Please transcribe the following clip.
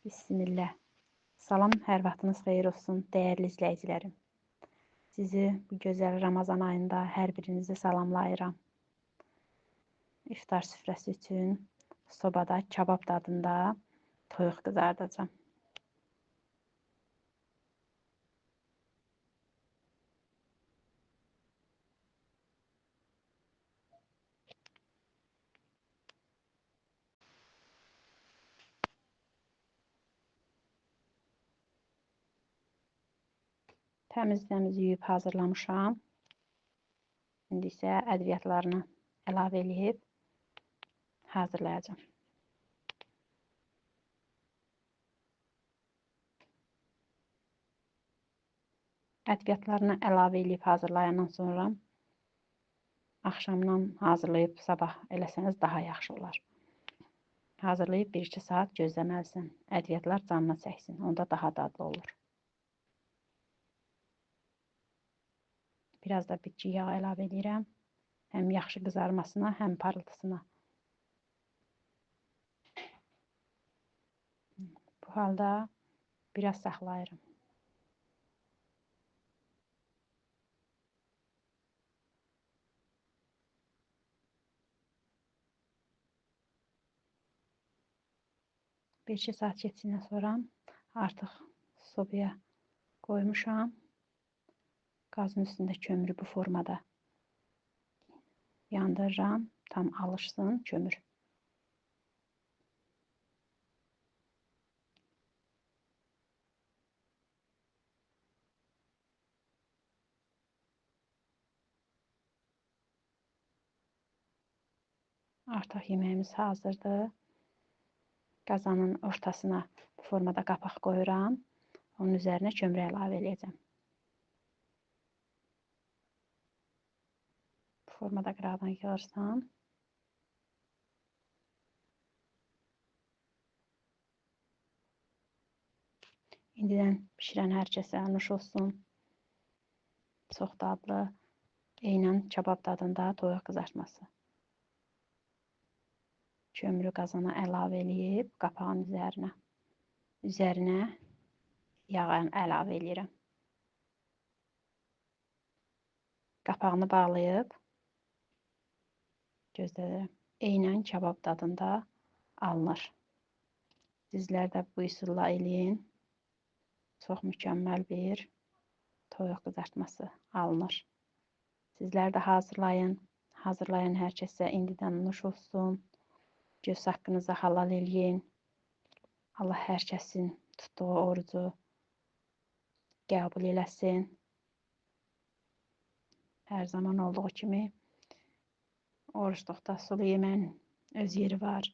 Bismillah. Salam, hər vaxtınız xeyir olsun, dəyərli izləyicilərim. Sizi bu gözəl Ramazan ayında hər birinizi salamlayıram. İftar süfrəsi üçün sobada kabab dadında toyuq qızardacağım. Təmiz yuyub hazırlamışam. İndi isə ədviyyatlarını əlavə edib hazırlayacağım. Ədviyyatlarını əlavə edib hazırlayandan sonra axşamdan hazırlayıb sabah eləsəniz daha yaxşı olar. Hazırlayıb 1-2 saat gözləməlisən. Ədviyyatlar canına çəksin. Onda daha dadlı olur. Biraz da bitki yağı əlavə edirəm. Həm yaxşı qızarmasına, həm parıltısına. Bu halda biraz saxlayırım. Bir 2 saat keçindən sonra artıq sobaya qoymuşam. Qazın üstündə kömürü bu formada yandırıram. Tam alışsın kömür. Artıq yeməyimiz hazırdır. Qazanın ortasına bu formada qapaq qoyuram. Onun üzərinə kömür əlavə edəcəm. Bu formada qıraqdan yığırsam. İndidən bişirən hər kəsə nuş olsun. Çox dadlı, eynən kabab dadında toyuq qızartması. Kömürü qazana əlavə edib qapağın üzərinə yağını əlavə edirəm. Qapağını bağlayıb gözlədirəm. Eynən kabab dadında alınır. Sizlər də bu üsulla eləyin. Çox mükəmməl bir toyuq qızartması alınır. Sizlər də hazırlayın. Hazırlayan hər kəsə indidən nuş olsun. Göz haqqınızı halal eləyin. Allah hər kəsin tutduğu orucu qəbul eləsin. Hər zaman olduğu kimi oruçluqda sulu yeməyin öz yeri var.